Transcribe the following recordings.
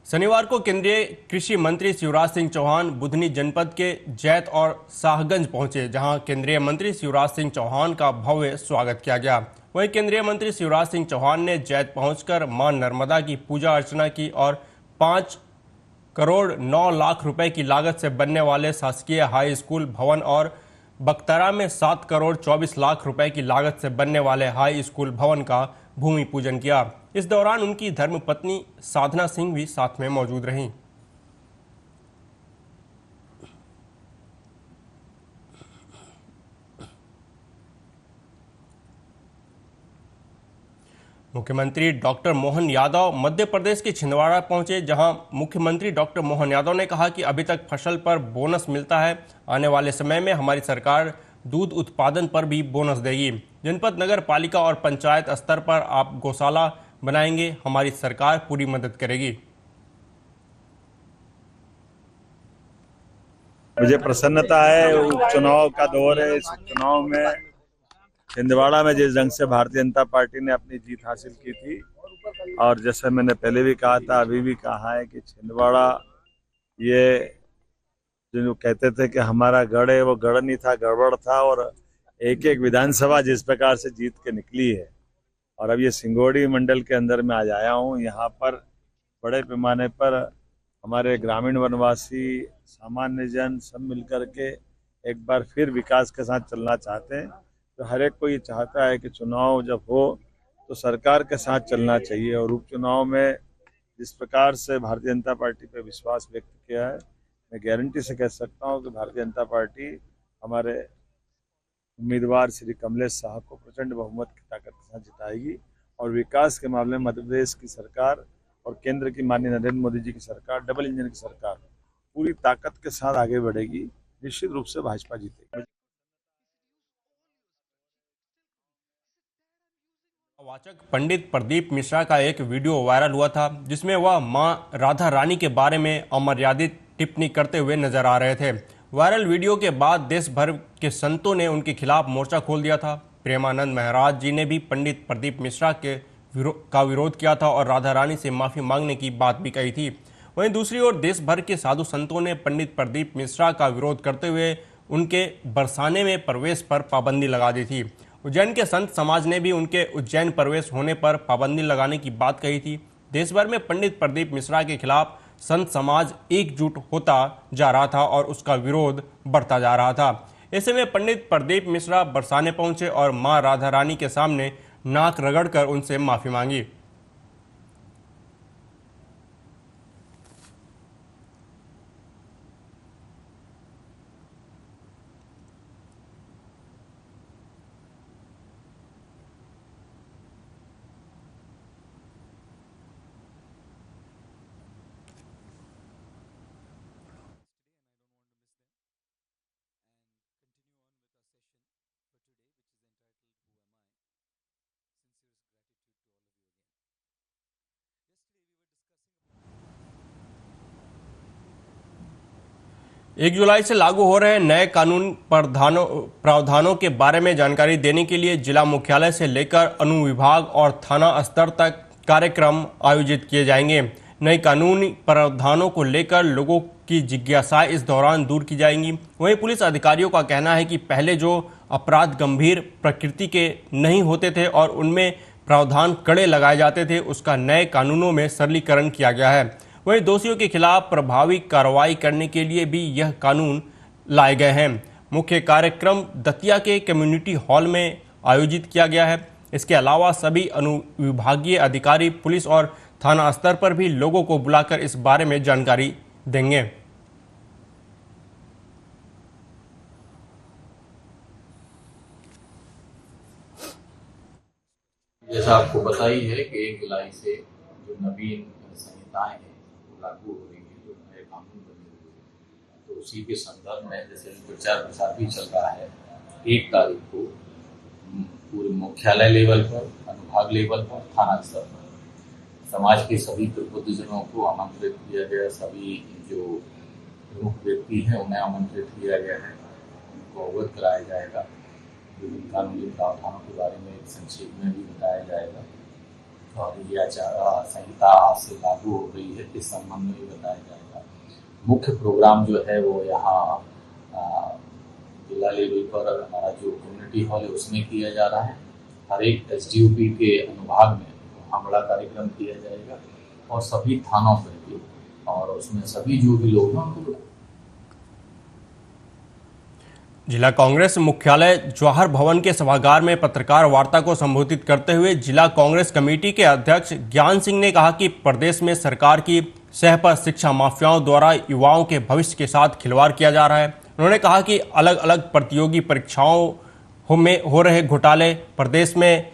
शनिवार को केंद्रीय कृषि मंत्री शिवराज सिंह चौहान बुधनी जनपद के जैत और शाहगंज पहुंचे, जहां केंद्रीय मंत्री शिवराज सिंह चौहान का भव्य स्वागत किया गया। वहीं केंद्रीय मंत्री शिवराज सिंह चौहान ने जैत पहुंचकर मां नर्मदा की पूजा अर्चना की और 5 करोड़ 9 लाख रुपए की लागत से बनने वाले शासकीय हाई स्कूल भवन और बख्तरा में 7 करोड़ 24 लाख रुपए की लागत से बनने वाले हाई स्कूल भवन का भूमि पूजन किया। इस दौरान उनकी धर्मपत्नी साधना सिंह भी साथ में मौजूद रहीं। मुख्यमंत्री डॉक्टर मोहन यादव मध्य प्रदेश के छिंदवाड़ा पहुंचे, जहां मुख्यमंत्री डॉक्टर मोहन यादव ने कहा कि अभी तक फसल पर बोनस मिलता है। आने वाले समय में हमारी सरकार दूध उत्पादन पर भी बोनस देगी। जनपद, नगर पालिका और पंचायत स्तर पर आप गौशाला बनाएंगे, हमारी सरकार पूरी मदद करेगी। मुझे प्रसन्नता है, उपचुनाव का दौर है। इस चुनाव में छिंदवाड़ा में जिस ढंग से भारतीय जनता पार्टी ने अपनी जीत हासिल की थी, और जैसे मैंने पहले भी कहा था, अभी भी कहा है कि छिंदवाड़ा ये जो कहते थे कि हमारा गढ़ है, वो गढ़ नहीं था, गड़बड़ था। और एक एक विधानसभा जिस प्रकार से जीत के निकली है, और अब ये सिंगोड़ी मंडल के अंदर में आज आया हूँ। यहाँ पर बड़े पैमाने पर हमारे ग्रामीण वनवासी, सामान्य जन सब मिलकर के एक बार फिर विकास के साथ चलना चाहते हैं। तो हर एक को ये चाहता है कि चुनाव जब हो तो सरकार के साथ चलना चाहिए। और उपचुनाव में जिस प्रकार से भारतीय जनता पार्टी पे विश्वास व्यक्त किया है, मैं गारंटी से कह सकता हूँ कि भारतीय जनता पार्टी हमारे उम्मीदवार श्री कमलेश साहब को प्रचंड बहुमत की ताकत के साथ जिताएगी। और विकास के मामले में मध्य प्रदेश की सरकार और केंद्र की माननीय नरेंद्र मोदी जी की सरकार, डबल इंजन की सरकार, पूरी ताकत के साथ आगे बढ़ेगी। निश्चित रूप से भाजपा जीतेगी। वाचक पंडित प्रदीप मिश्रा का एक वीडियो वायरल हुआ था, जिसमें वह मां राधा रानी के बारे में अमर्यादित टिप्पणी करते हुए नजर आ रहे थे। वायरल वीडियो के बाद देश भर के संतों ने उनके खिलाफ मोर्चा खोल दिया था। प्रेमानंद महाराज जी ने भी पंडित प्रदीप मिश्रा के विरोध किया था और राधा रानी से माफी मांगने की बात भी कही थी। वहीं दूसरी ओर देश भर के साधु संतों ने पंडित प्रदीप मिश्रा का विरोध करते हुए उनके बरसाने में प्रवेश पर पाबंदी लगा दी थी। उज्जैन के संत समाज ने भी उनके उज्जैन प्रवेश होने पर पाबंदी लगाने की बात कही थी। देश भर में पंडित प्रदीप मिश्रा के खिलाफ संत समाज एकजुट होता जा रहा था और उसका विरोध बढ़ता जा रहा था। ऐसे में पंडित प्रदीप मिश्रा बरसाने पहुंचे और मां राधा रानी के सामने नाक रगड़कर उनसे माफी मांगी। एक जुलाई से लागू हो रहे नए कानून प्रावधानों के बारे में जानकारी देने के लिए जिला मुख्यालय से लेकर अनुविभाग और थाना स्तर तक कार्यक्रम आयोजित किए जाएंगे। नए कानूनी प्रावधानों को लेकर लोगों की जिज्ञासाएं इस दौरान दूर की जाएंगी। वहीं पुलिस अधिकारियों का कहना है कि पहले जो अपराध गंभीर प्रकृति के नहीं होते थे और उनमें प्रावधान कड़े लगाए जाते थे, उसका नए कानूनों में सरलीकरण किया गया है। वहीं दोषियों के खिलाफ प्रभावी कार्रवाई करने के लिए भी यह कानून लाए गए हैं। मुख्य कार्यक्रम दतिया के कम्युनिटी हॉल में आयोजित किया गया है। इसके अलावा सभी अनुविभागीय अधिकारी पुलिस और थाना स्तर पर भी लोगों को बुलाकर इस बारे में जानकारी देंगे। जैसा आपको पता ही है कि 1 जुलाई से जो नवीन संहिताएं हैं वो लागू हो रही है, जो नए कानून बने हुए हैं। तो उसी के संदर्भ में जैसे प्रचार प्रसार भी चल रहा है, 1 तारीख को पूरे मुख्यालय लेवल पर, अनुभाग लेवल पर, थाना स्तर पर समाज के सभी प्रबुद्धजनों को आमंत्रित किया गया। सभी जो प्रमुख व्यक्ति हैं उन्हें आमंत्रित किया गया है, उनको अवगत कराया जाएगा। विभिन्न कानूनी प्रावधानों के बारे में संक्षेप में भी बताया जाएगा। और ये आचार संहिता आज से लागू हो गई है, इस संबंध में भी बताया जाएगा। मुख्य प्रोग्राम जो है वो यहाँ जिला लेवल पर हमारा जो कम्युनिटी हॉल है उसमें किया जा रहा है। हर एक SDOP के अनुभाग में वहाँ बड़ा कार्यक्रम किया जाएगा और सभी थानों पर भी, और उसमें सभी जो भी लोग हैं उनको। जिला कांग्रेस मुख्यालय जवाहर भवन के सभागार में पत्रकार वार्ता को संबोधित करते हुए जिला कांग्रेस कमेटी के अध्यक्ष ज्ञान सिंह ने कहा कि प्रदेश में सरकार की सह पर शिक्षा माफियाओं द्वारा युवाओं के भविष्य के साथ खिलवाड़ किया जा रहा है। उन्होंने कहा कि अलग अलग प्रतियोगी परीक्षाओं में हो रहे घोटाले, प्रदेश में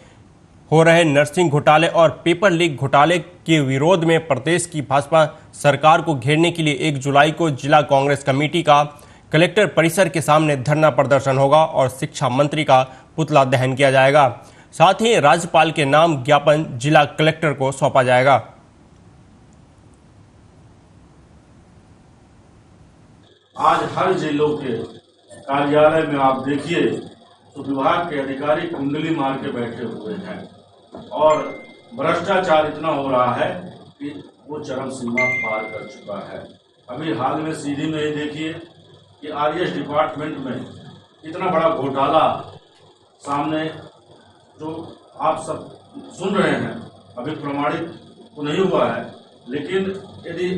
हो रहे नर्सिंग घोटाले और पेपर लीक घोटाले के विरोध में प्रदेश की भाजपा सरकार को घेरने के लिए 1 जुलाई को जिला कांग्रेस कमेटी का कलेक्टर परिसर के सामने धरना प्रदर्शन होगा और शिक्षा मंत्री का पुतला दहन किया जाएगा। साथ ही राज्यपाल के नाम ज्ञापन जिला कलेक्टर को सौंपा जाएगा। आज हर जिलों के कार्यालय में आप देखिए तो विभाग के अधिकारी कुंडली मार के बैठे हुए हैं और भ्रष्टाचार इतना हो रहा है कि वो चरम सीमा पार कर चुका है। अभी हाल में सीधी में ही देखिए कि RS डिपार्टमेंट में इतना बड़ा घोटाला सामने जो आप सब सुन रहे हैं, अभी प्रमाणित तो नहीं हुआ है, लेकिन यदि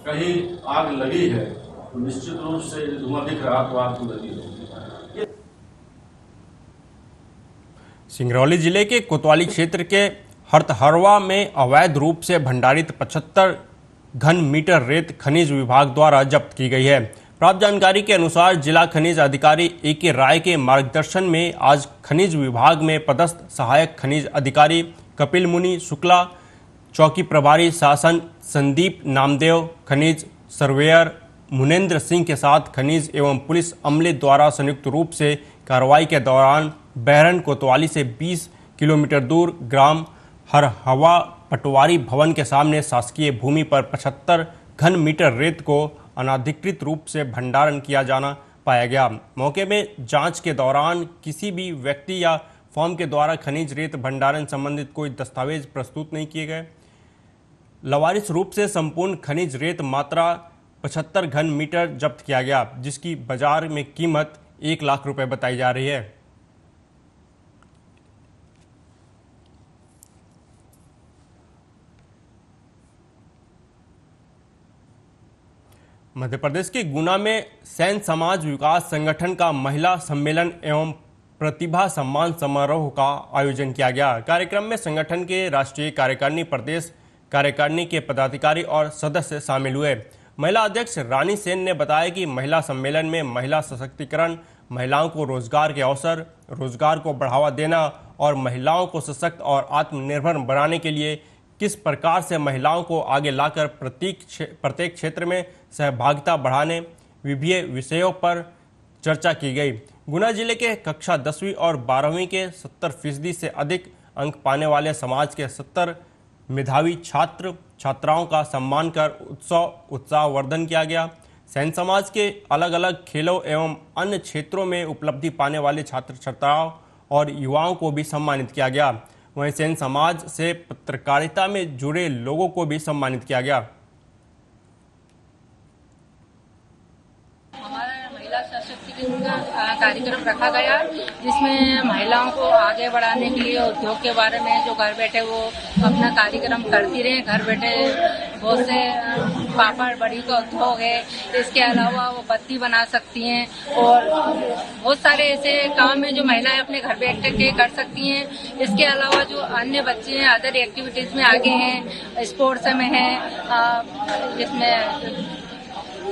कहीं आग लगी है तो निश्चित रूप से धुआं दिख रहा तो आग तो लगी होगी। सिंगरौली जिले के कोतवाली क्षेत्र के हरतहरवा में अवैध रूप से भंडारित 75 घन मीटर रेत खनिज विभाग द्वारा जब्त की गई है। प्राप्त जानकारी के अनुसार जिला खनिज अधिकारी AK राय के मार्गदर्शन में आज खनिज विभाग में पदस्थ सहायक खनिज अधिकारी कपिल मुनि शुक्ला, चौकी प्रभारी शासन संदीप नामदेव, खनिज सर्वेयर मुनेन्द्र सिंह के साथ खनिज एवं पुलिस अमले द्वारा संयुक्त रूप से कार्रवाई के दौरान बहरन कोतवाली से 20 किलोमीटर दूर ग्राम हरहवा पटवारी भवन के सामने शासकीय भूमि पर 75 घन मीटर रेत को अनाधिकृत रूप से भंडारण किया जाना पाया गया। मौके में जांच के दौरान किसी भी व्यक्ति या फर्म के द्वारा खनिज रेत भंडारण संबंधित कोई दस्तावेज प्रस्तुत नहीं किए गए। लवारिस रूप से संपूर्ण खनिज रेत मात्रा 75 घन मीटर जब्त किया गया, जिसकी बाजार में कीमत 1 लाख रुपए बताई जा रही है। मध्य प्रदेश के गुना में सैन समाज विकास संगठन का महिला सम्मेलन एवं प्रतिभा सम्मान समारोह का आयोजन किया गया। कार्यक्रम में संगठन के राष्ट्रीय कार्यकारिणी, प्रदेश कार्यकारिणी के पदाधिकारी और सदस्य शामिल हुए। महिला अध्यक्ष रानी सेन ने बताया कि महिला सम्मेलन में महिला सशक्तिकरण, महिलाओं को रोजगार के अवसर, रोजगार को बढ़ावा देना और महिलाओं को सशक्त और आत्मनिर्भर बनाने के लिए किस प्रकार से महिलाओं को आगे लाकर प्रत्येक क्षेत्र में सहभागिता बढ़ाने विभिन्न विषयों पर चर्चा की गई। गुना जिले के कक्षा 10वीं और 12वीं के 70% से अधिक अंक पाने वाले समाज के 70 मेधावी छात्र छात्राओं का सम्मान कर उत्साहवर्धन किया गया। सैन समाज के अलग अलग खेलों एवं अन्य क्षेत्रों में उपलब्धि पाने वाले छात्र छात्राओं और युवाओं को भी सम्मानित किया गया। वहीं सैन समाज से पत्रकारिता में जुड़े लोगों को भी सम्मानित किया गया। का कार्यक्रम रखा गया, जिसमें महिलाओं को आगे बढ़ाने के लिए उद्योग के बारे में जो घर बैठे वो अपना कार्यक्रम करती रहे। घर बैठे बहुत से पापड़ बड़ी का उद्योग है, इसके अलावा वो बत्ती बना सकती हैं और बहुत सारे ऐसे काम हैं जो महिलाएं अपने घर बैठ के कर सकती हैं। इसके अलावा जो अन्य बच्चे हैं अदर एक्टिविटीज में आगे हैं, स्पोर्ट्स में हैं, जिसमें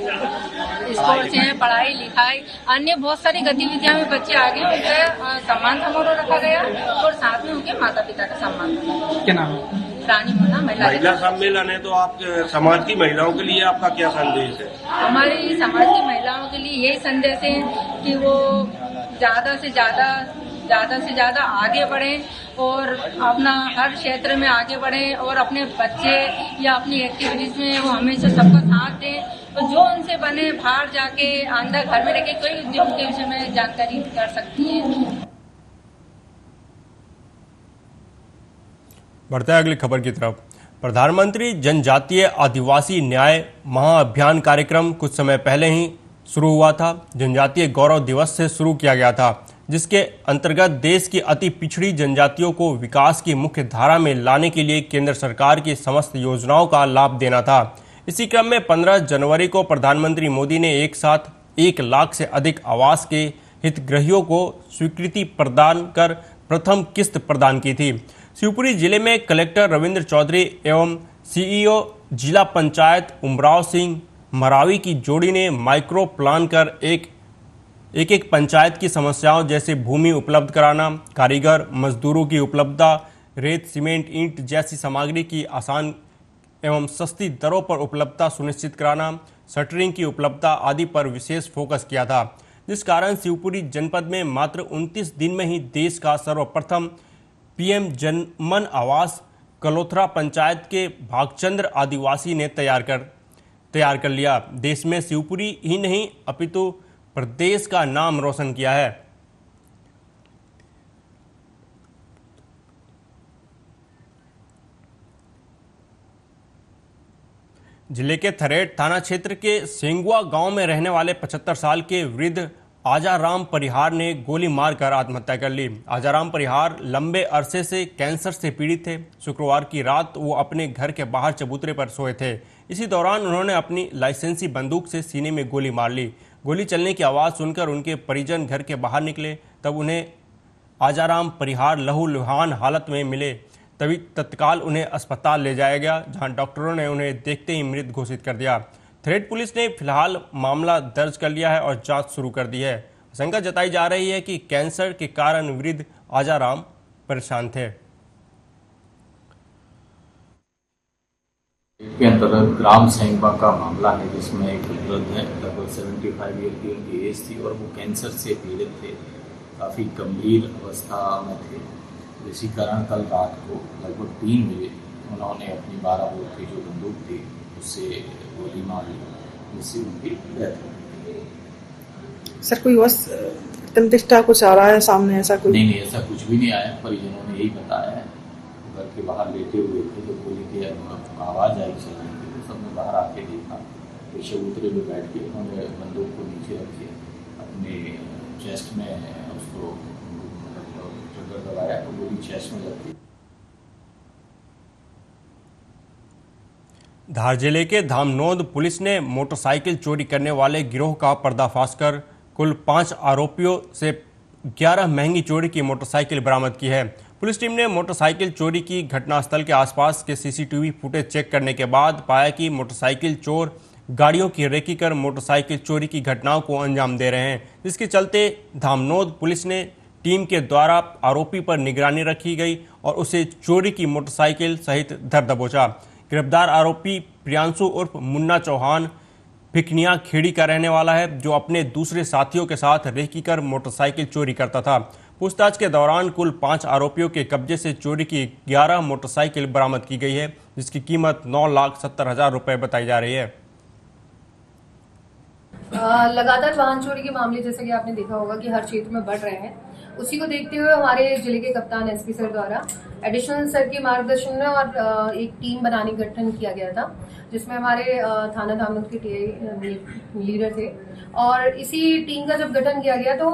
स्पोर्ट्स हैं, पढ़ाई लिखाई, अन्य बहुत सारी गतिविधियां में बच्चे आगे उनका सम्मान समारोह रखा गया और साथ में उनके माता पिता का सम्मान। क्या नाम है? रानी मुन्ना महिला सम्मेलन है, तो आप समाज की महिलाओं के लिए आपका क्या संदेश है? हमारी समाज की महिलाओं के लिए यही संदेश है कि वो ज्यादा से ज्यादा आगे बढ़ें और अपना हर क्षेत्र में आगे बढ़ें और अपने बच्चे या अपनी एक्टिविटीज में वो हमेशा सबका साथ दें। तो जो उनसे बने बाहर जाके अंदर घर में रह के कोई उद्योग के विषय में जानकारी कर सकती है। बढ़ते हैं अगली खबर की तरफ। प्रधानमंत्री जनजातीय आदिवासी न्याय महाअभियान कार्यक्रम कुछ समय पहले ही शुरू हुआ था। जनजातीय गौरव दिवस से शुरू किया गया था, जिसके अंतर्गत देश की अति पिछड़ी जनजातियों को विकास की मुख्य धारा में लाने के लिए केंद्र सरकार की समस्त योजनाओं का लाभ देना था। इसी क्रम में 15 जनवरी को प्रधानमंत्री मोदी ने एक साथ 1 लाख से अधिक आवास के हितग्राहियों को स्वीकृति प्रदान कर प्रथम किस्त प्रदान की थी। शिवपुरी जिले में कलेक्टर रविंद्र चौधरी एवं सीईओ जिला पंचायत उमराव सिंह मरावी की जोड़ी ने माइक्रो प्लान कर एक पंचायत की समस्याओं जैसे भूमि उपलब्ध कराना, कारीगर मजदूरों की उपलब्धता, रेत सीमेंट ईंट जैसी सामग्री की आसान एवं सस्ती दरों पर उपलब्धता सुनिश्चित कराना, शटरिंग की उपलब्धता आदि पर विशेष फोकस किया था, जिस कारण शिवपुरी जनपद में मात्र 29 दिन में ही देश का सर्वप्रथम पीएम जनमन आवास कलोथरा पंचायत के भागचंद्र आदिवासी ने तैयार कर लिया। देश में शिवपुरी ही नहीं अपितु प्रदेश का नाम रोशन किया है। जिले के थरेट थाना क्षेत्र के सेंगुआ गांव में रहने वाले 75 साल के वृद्ध आजाराम परिहार ने गोली मारकर आत्महत्या कर ली। आजाराम परिहार लंबे अरसे से कैंसर से पीड़ित थे। शुक्रवार की रात वो अपने घर के बाहर चबूतरे पर सोए थे। इसी दौरान उन्होंने अपनी लाइसेंसी बंदूक से सीने में गोली मार ली। गोली चलने की आवाज़ सुनकर उनके परिजन घर के बाहर निकले, तब उन्हें आजाराम परिहार लहूलुहान हालत में मिले। तभी तत्काल उन्हें अस्पताल ले जाया गया, जहां डॉक्टरों ने उन्हें देखते ही मृत घोषित कर दिया। थ्रेड पुलिस ने फिलहाल मामला दर्ज कर लिया है और जांच शुरू कर दी है। आशंका जताई जा रही है कि कैंसर के कारण वृद्ध आजाराम परेशान थे। के अंतर्गत ग्राम सेंगवा का मामला है, जिसमें एक वृद्ध है, लगभग 75 ईयर की उनकी एज थी और वो कैंसर से पीड़ित थे, काफ़ी गंभीर अवस्था में थे। इसी कारण कल रात को लगभग 3 बजे उन्होंने अपनी 12 बोर की जो बंदूक थी उससे गोली मार ली, जिससे उनकी डेथ हो गई। सर कोई तंत्रिष्ठा कुछ आ रहा है सामने, ऐसा कुछ? नहीं, ऐसा कुछ भी नहीं आया। परिजनों ने यही बताया है, घर के बाहर लेटे हुए थे, जब गोली की आवाज़ आई चल रही थी तो सबने बाहर आके देखा तो चबूतरे में बैठ के उन्होंने बंदूक को नीचे रखे अपने चेस्ट में उसको ट्रिगर दबाया तो गोली चेस्ट में लगी। धार जिले के धामनोद पुलिस ने मोटरसाइकिल चोरी करने वाले गिरोह का पर्दाफाश कर कुल 5 आरोपियों से 11 महंगी चोरी की मोटरसाइकिल बरामद की है। पुलिस टीम ने मोटरसाइकिल चोरी की घटनास्थल के आसपास के सीसीटीवी फुटेज चेक करने के बाद पाया कि मोटरसाइकिल चोर गाड़ियों की रेकी कर मोटरसाइकिल चोरी की घटनाओं को अंजाम दे रहे हैं, जिसके चलते धामनोद पुलिस ने टीम के द्वारा आरोपी पर निगरानी रखी गई और उसे चोरी की मोटरसाइकिल सहित धर दबोचा। गिरफ्तार आरोपी प्रियांशु उर्फ मुन्ना चौहान भिकनिया खेड़ी का रहने वाला है, जो अपने दूसरे साथियों के साथ रेकी कर मोटरसाइकिल चोरी करता था। पूछताछ के दौरान कुल 5 आरोपियों के कब्जे से चोरी की 11 मोटरसाइकिल बरामद की गई है, जिसकी कीमत 9,70,000 रुपए बताई जा रही है। लगातार वाहन चोरी के मामले जैसे कि आपने देखा होगा कि हर क्षेत्र में बढ़ रहे हैं। उसी को देखते हुए हमारे जिले के कप्तान एसपी सर द्वारा एडिशनल सर के मार्गदर्शन में और एक टीम बनाने का गठन किया गया था, जिसमें हमारे थाना धामनोद के लीडर थे। और इसी टीम का जब गठन किया गया तो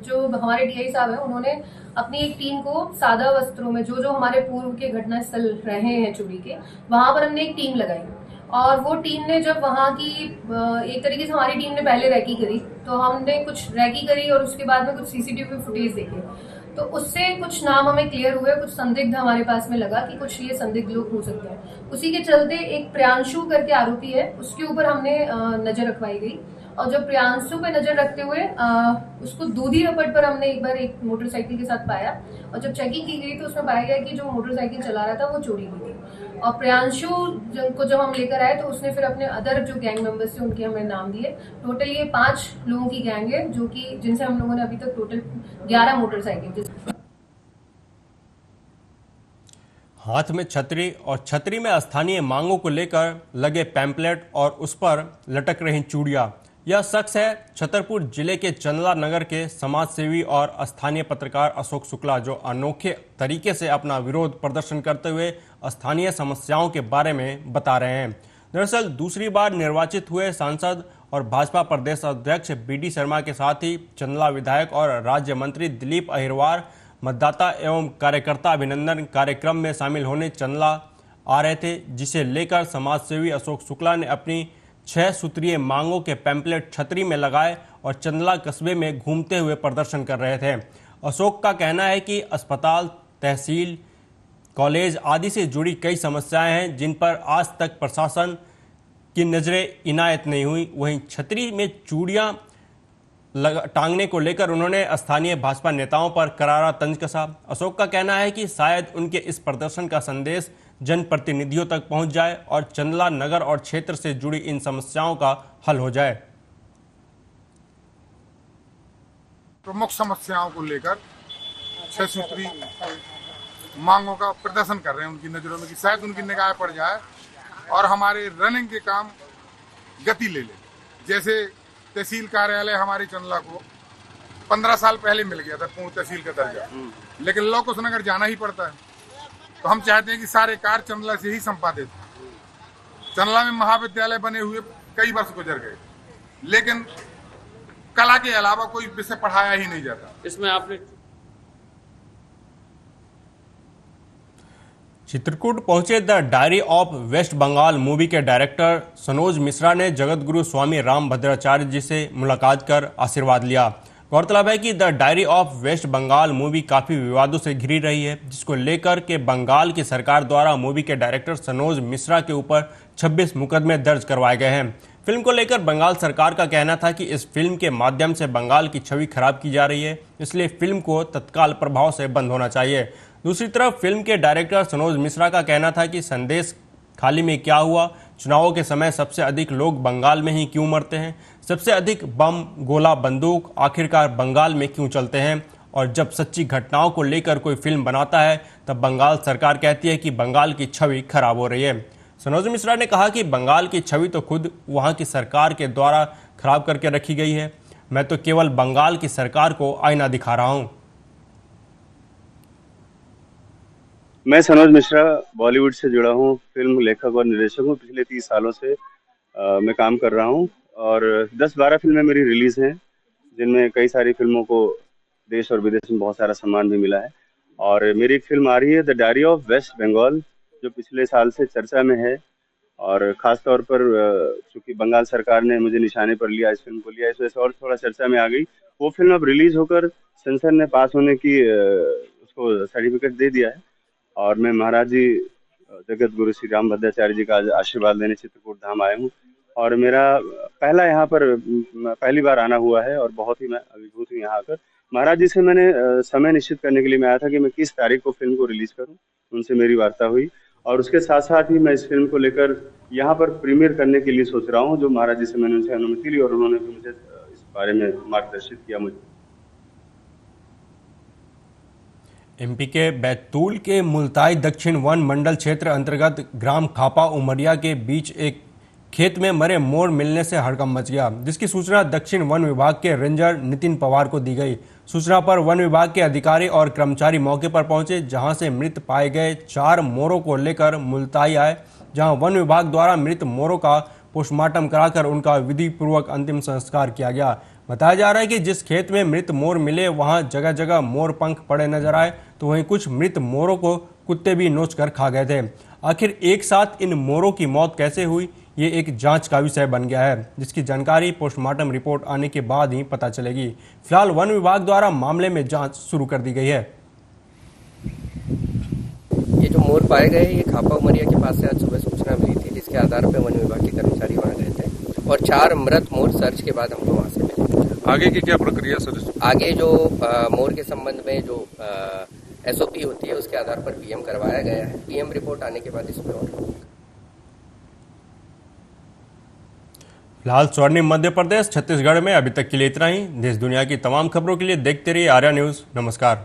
जो हमारे डीआई साहब हैं उन्होंने अपनी एक टीम को सादा वस्त्रों में जो हमारे पूर्व के घटनास्थल रहे हैं चोरी के, वहां पर हमने एक टीम लगाई। और वो टीम ने जब वहाँ की एक तरीके से हमारी टीम ने पहले रैकी करी, तो हमने कुछ रैकी करी और उसके बाद में कुछ सीसीटीवी फुटेज देखे, तो उससे कुछ नाम हमें क्लियर हुए, कुछ संदिग्ध हमारे पास में लगा कि कुछ ये संदिग्ध लोग हो सकते हैं। उसी के चलते एक प्रियांशु करके आरोपी है, उसके ऊपर हमने नजर रखवाई गई। और जब प्रियांशु पे नजर रखते हुए उसको दूधी रपट पर हमने एक बार एक मोटरसाइकिल के साथ पाया, और जब चेकिंग की गई तो उसमें पाया गया कि जो मोटरसाइकिल चला रहा था वो चोरी हुई थी। और प्रियांशु को जब हम लेकर आए तो उसने फिर अपने अदर जो गैंग मेंबर्स थे उनके हमें नाम दिए। टोटल ये 5 लोगों की गैंग है, जो कि जिनसे हम लोगों ने अभी तक टोटल 11 मोटरसाइकिल। हाथ में छतरी और छतरी में स्थानीय मांगों को लेकर लगे पैम्पलेट और उस पर लटक रही चूड़ियां, यह शख्स है छतरपुर जिले के चंदला नगर के समाज सेवी और स्थानीय पत्रकार अशोक शुक्ला, जो अनोखे तरीके से अपना विरोध प्रदर्शन करते हुए स्थानीय समस्याओं के बारे में बता रहे हैं। दरअसल दूसरी बार निर्वाचित हुए सांसद और भाजपा प्रदेश अध्यक्ष बीडी शर्मा के साथ ही चंदला विधायक और राज्य मंत्री दिलीप अहिरवार मतदाता एवं कार्यकर्ता अभिनंदन कार्यक्रम में शामिल होने चंदला आ रहे थे, जिसे लेकर समाजसेवी अशोक शुक्ला ने अपनी 6 सूत्रीय मांगों के पैम्पलेट छतरी में लगाए और चंदला कस्बे में घूमते हुए प्रदर्शन कर रहे थे। अशोक का कहना है कि अस्पताल, तहसील, कॉलेज आदि से जुड़ी कई समस्याएं हैं जिन पर आज तक प्रशासन की नजरें इनायत नहीं हुई। वहीं छतरी में चूड़ियां टांगने को लेकर उन्होंने स्थानीय भाजपा नेताओं पर करारा तंज कसा। अशोक का कहना है कि शायद उनके इस प्रदर्शन का संदेश जनप्रतिनिधियों तक पहुंच जाए और चंदला नगर और क्षेत्र से जुड़ी इन समस्याओं का हल हो जाए। प्रमुख समस्याओं को लेकर 6 सूत्री मांगों का प्रदर्शन कर रहे हैं उनकी नजरों में कि शायद उनकी निगाह पड़ जाए और हमारे रनिंग के काम गति ले ले। जैसे तहसील कार्यालय हमारी चंदला को 15 साल पहले मिल गया था पूर्ण तहसील का दर्जा, लेकिन लौकुश नगर जाना ही पड़ता है। तो हम चाहते हैं कि सारे कार्य चंदला से ही संपादित। चंदला में महाविद्यालय बने हुए कई वर्ष गुजर गए, लेकिन कला के अलावा कोई विषय पढ़ाया ही नहीं जाता। इसमें आपने चित्रकूट पहुंचे the diary of west Bengal movie के डायरेक्टर सनोज मिश्रा ने जगतगुरु स्वामी रामभद्राचार्य जी से मुलाकात कर आशीर्वाद लिया। गौरतलब है कि the diary of west Bengal movie काफी विवादों से घिरी रही है, जिसको लेकर के बंगाल की सरकार द्वारा मूवी के डायरेक्टर सनोज मिश्रा के ऊपर 26 मुकदमे दर्ज करवाए गए हैं। फिल्म को लेकर बंगाल सरकार का कहना था कि इस फिल्म के माध्यम से बंगाल की छवि खराब की जा रही है, इसलिए फिल्म को तत्काल प्रभाव से बंद होना चाहिए। दूसरी तरफ फिल्म के डायरेक्टर सनोज मिश्रा का कहना था कि संदेश खाली में क्या हुआ, चुनावों के समय सबसे अधिक लोग बंगाल में ही क्यों मरते हैं, सबसे अधिक बम, गोला, बंदूक आखिरकार बंगाल में क्यों चलते हैं, और जब सच्ची घटनाओं को लेकर कोई फिल्म बनाता है तब बंगाल सरकार कहती है कि बंगाल की छवि खराब हो रही है। सनोज मिश्रा ने कहा कि बंगाल की छवि तो खुद वहां की सरकार के द्वारा खराब करके रखी गई है, मैं तो केवल बंगाल की सरकार को आईना दिखा रहा हूं। मैं सनोज मिश्रा बॉलीवुड से जुड़ा हूँ, फिल्म लेखक और निर्देशक हूँ। पिछले 30 सालों से मैं काम कर रहा हूँ और 10-12 फिल्में मेरी रिलीज हैं, जिनमें कई सारी फिल्मों को देश और विदेश में बहुत सारा सम्मान भी मिला है। और मेरी एक फिल्म आ रही है the diary of west Bengal, जो पिछले साल से चर्चा में है और ख़ास तौर पर चूँकि बंगाल सरकार ने मुझे निशाने पर लिया, इस फिल्म को लिया, इस वजह से और थोड़ा चर्चा में आ गई। वो फिल्म अब रिलीज़ होकर सेंसर ने पास होने की उसको सर्टिफिकेट दे दिया है और मैं महाराज जी जगत गुरु श्री रामभद्राचार्य जी का आशीर्वाद लेने चित्रकूट धाम आया हूँ और मेरा पहला यहाँ पर पहली बार आना हुआ है और बहुत ही मैं अभिभूत हूँ यहाँ आकर। महाराज जी से मैंने समय निश्चित करने के लिए मैं आया था कि मैं किस तारीख को फिल्म को रिलीज करूँ, उनसे मेरी वार्ता हुई और उसके साथ साथ ही मैं इस फिल्म को लेकर यहाँ पर प्रीमियर करने के लिए सोच रहा हूँ, जो महाराज जी से मैंने उनसे अनुमति ली और उन्होंने भी मुझे इस बारे में मार्गदर्शित किया। मुझे एमपी के बैतूल के मुल्ताई दक्षिण वन मंडल क्षेत्र अंतर्गत ग्राम खापा उमरिया के बीच एक खेत में मरे मोर मिलने से हड़कंप मच गया, जिसकी सूचना दक्षिण वन विभाग के रेंजर नितिन पवार को दी गई। सूचना पर वन विभाग के अधिकारी और कर्मचारी मौके पर पहुंचे, जहां से मृत पाए गए 4 मोरों को लेकर मुल्ताई आए, जहां वन विभाग द्वारा मृत मोरों का पोस्टमार्टम कराकर उनका विधि पूर्वक अंतिम संस्कार किया गया। बताया जा रहा है कि जिस खेत में मृत मोर मिले वहां जगह जगह मोर पंख पड़े नजर आए, तो वहीं कुछ मृत मोरों को कुत्ते भी नोच कर खा गए थे। आखिर एक साथ इन मोरों की मौत कैसे हुई, ये एक जांच का विषय बन गया है, जिसकी जानकारी पोस्टमार्टम रिपोर्ट आने के बाद ही पता चलेगी। फिलहाल वन विभाग द्वारा मामले में जांच शुरू कर दी गई है। ये जो मोर पाए गए, ये खापा उमरिया के पास से आज सुबह सूचना मिली थी, जिसके आधार पर वन विभाग के कर्मचारी वहाँ गए थे और 4 मृत मोर सर्च के बाद हमको वहाँ से मिले। आगे की क्या प्रक्रिया सर? आगे जो मोर के संबंध में जो SOP होती है उसके आधार पर PM करवाया गया है। PM रिपोर्ट आने के बाद इसमें और फिलहाल स्वर्णिम मध्य प्रदेश छत्तीसगढ़ में अभी तक के लिए इतना ही। देश दुनिया की तमाम खबरों के लिए देखते रहिए आर्या न्यूज। नमस्कार।